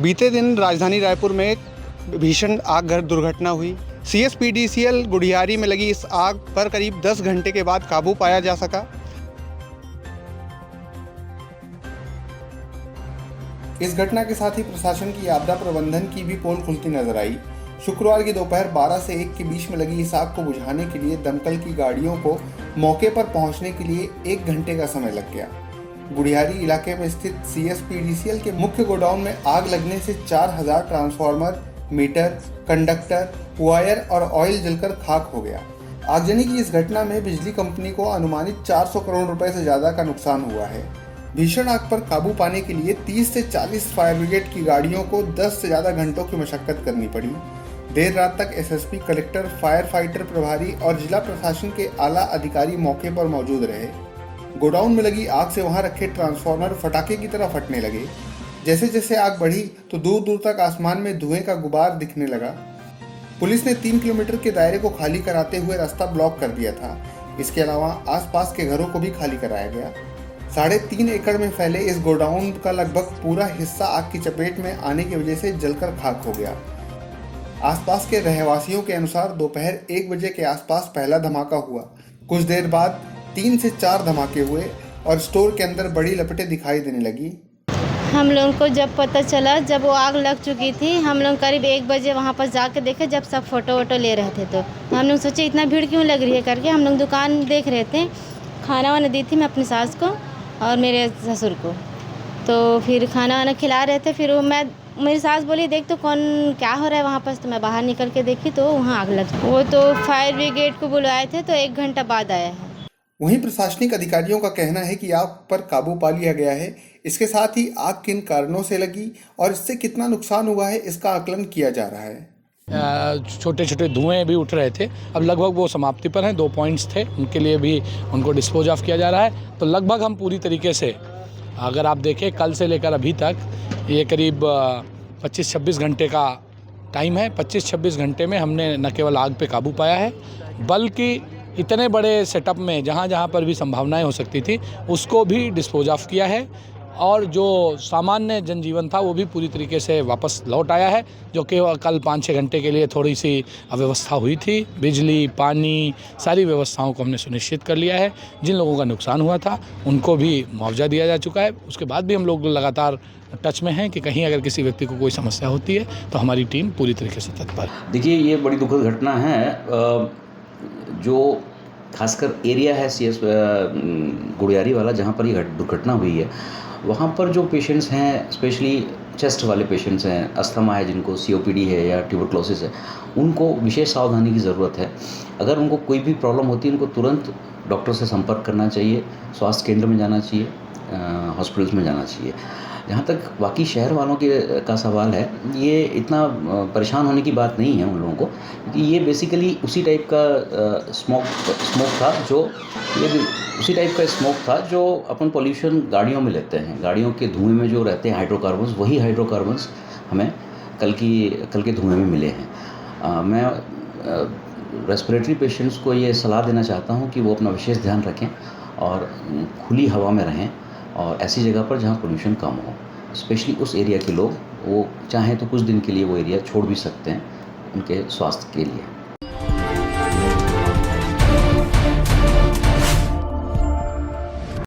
बीते दिन राजधानी रायपुर में भीषण आग दुर्घटना हुई। CSPDCL गुढ़ियारी में लगी इस आग पर करीब 10 घंटे के बाद काबू पाया जा सका। इस घटना के साथ ही प्रशासन की आपदा प्रबंधन की भी पोल खुलती नजर आई। शुक्रवार की दोपहर 12 से 1 के बीच में लगी इस आग को बुझाने के लिए दमकल की गाड़ियों को मौके पर पहुंचने के लिए 1 घंटे का समय लग गया। गुढ़ियारी इलाके में स्थित CSPDCL के मुख्य गोडाउन में आग लगने से 4000 ट्रांसफार्मर, मीटर, कंडक्टर, वायर और ऑयल जलकर खाक हो गया। आगजनी की इस घटना में बिजली कंपनी को अनुमानित 400 करोड़ रुपए से ज्यादा का नुकसान हुआ है। भीषण आग पर काबू पाने के लिए 30 से 40 फायर ब्रिगेड की गाड़ियों को 10 से ज्यादा घंटों की मशक्कत करनी पड़ी। देर रात तक SSP, कलेक्टर, फायर फाइटर प्रभारी और जिला प्रशासन के आला अधिकारी मौके पर मौजूद रहे। गोडाउन में लगी आग से वहां रखे ट्रांसफार्मर फटाके की तरह फटने लगे। जैसे जैसे आग बढ़ी तो दूर दूर तक आसमान में धुएं का गुबार दिखने लगा। पुलिस ने 3 किलोमीटर के दायरे को खाली कराते हुए रास्ता ब्लॉक कर दिया था। इसके अलावा आसपास के घरों को भी खाली कराया गया। 3.5 एकड़ में फैले इस गोडाउन का लगभग पूरा हिस्सा आग की चपेट में आने की वजह से जलकर खाक हो गया। आसपास के रहवासियों के अनुसार दोपहर 1 बजे के आसपास पहला धमाका हुआ। कुछ देर बाद 3 से 4 धमाके हुए और स्टोर के अंदर बड़ी लपटें दिखाई देने लगी। हम लोगों को जब पता चला, जब वो आग लग चुकी थी, हम लोग करीब 1 बजे वहाँ पर जाके देखे, जब सब फोटो वोटो ले रहे थे तो हम लोग सोचे इतना भीड़ क्यों लग रही है करके हम लोग दुकान देख रहे थे। खाना वाना दी थी मैं अपनी सास को और मेरे ससुर को, तो फिर खाना वाना खिला रहे थे। फिर मेरी सास बोली देख तो कौन क्या हो रहा है वहाँ पर, तो मैं बाहर निकल के देखी तो वहाँ आग लग। वो तो फायर ब्रिगेड को बुलाए थे तो 1 घंटा बाद आया है। वहीं प्रशासनिक अधिकारियों का कहना है कि आग पर काबू पा लिया गया है। इसके साथ ही आग किन कारणों से लगी और इससे कितना नुकसान हुआ है, इसका आकलन किया जा रहा है। छोटे छोटे धुएं भी उठ रहे थे, अब लगभग वो समाप्ति पर हैं। 2 पॉइंट्स थे, उनके लिए भी उनको डिस्पोज ऑफ किया जा रहा है। तो लगभग हम पूरी तरीके से, अगर आप देखें कल से लेकर अभी तक ये करीब 25-26 घंटे का टाइम है। 25-26 घंटे में हमने न केवल आग पे काबू पाया है, बल्कि इतने बड़े सेटअप में जहाँ जहाँ पर भी संभावनाएं हो सकती थी उसको भी डिस्पोज ऑफ किया है। और जो सामान्य जनजीवन था वो भी पूरी तरीके से वापस लौट आया है। जो कि कल 5-6 घंटे के लिए थोड़ी सी अव्यवस्था हुई थी, बिजली, पानी, सारी व्यवस्थाओं को हमने सुनिश्चित कर लिया है। जिन लोगों का नुकसान हुआ था उनको भी मुआवजा दिया जा चुका है। उसके बाद भी हम लोग लगातार टच में हैं कि कहीं अगर किसी व्यक्ति को कोई समस्या होती है तो हमारी टीम पूरी तरीके से तत्पर है। देखिए, ये बड़ी दुखद घटना है। जो खासकर एरिया है CS गुढ़ियारी वाला, जहाँ पर ये दुर्घटना हुई है, वहाँ पर जो पेशेंट्स हैं, स्पेशली चेस्ट वाले पेशेंट्स हैं, अस्थमा है जिनको, COPD है या ट्यूबरक्लोसिस है, उनको विशेष सावधानी की ज़रूरत है। अगर उनको कोई भी प्रॉब्लम होती है उनको तुरंत डॉक्टर से संपर्क करना चाहिए, स्वास्थ्य केंद्र में जाना चाहिए, हॉस्पिटल्स में जाना चाहिए। जहाँ तक बाकी शहर वालों का सवाल है, ये इतना परेशान होने की बात नहीं है उन लोगों को, क्योंकि ये बेसिकली उसी टाइप का स्मोक था जो अपन पोल्यूशन गाड़ियों में लेते हैं। गाड़ियों के धुएं में जो रहते हैं हाइड्रोकार्बन्स, वही हाइड्रोकार्बन्स हमें कल के धुएं में मिले हैं। मैं रेस्पिरेटरी पेशेंट्स को ये सलाह देना चाहता हूँ कि वो अपना विशेष ध्यान रखें और खुली हवा में रहें और ऐसी जगह पर जहाँ पोल्यूशन कम हो। स्पेशली उस एरिया के लोग, वो चाहें तो कुछ दिन के लिए वो एरिया छोड़ भी सकते हैं उनके स्वास्थ्य के लिए।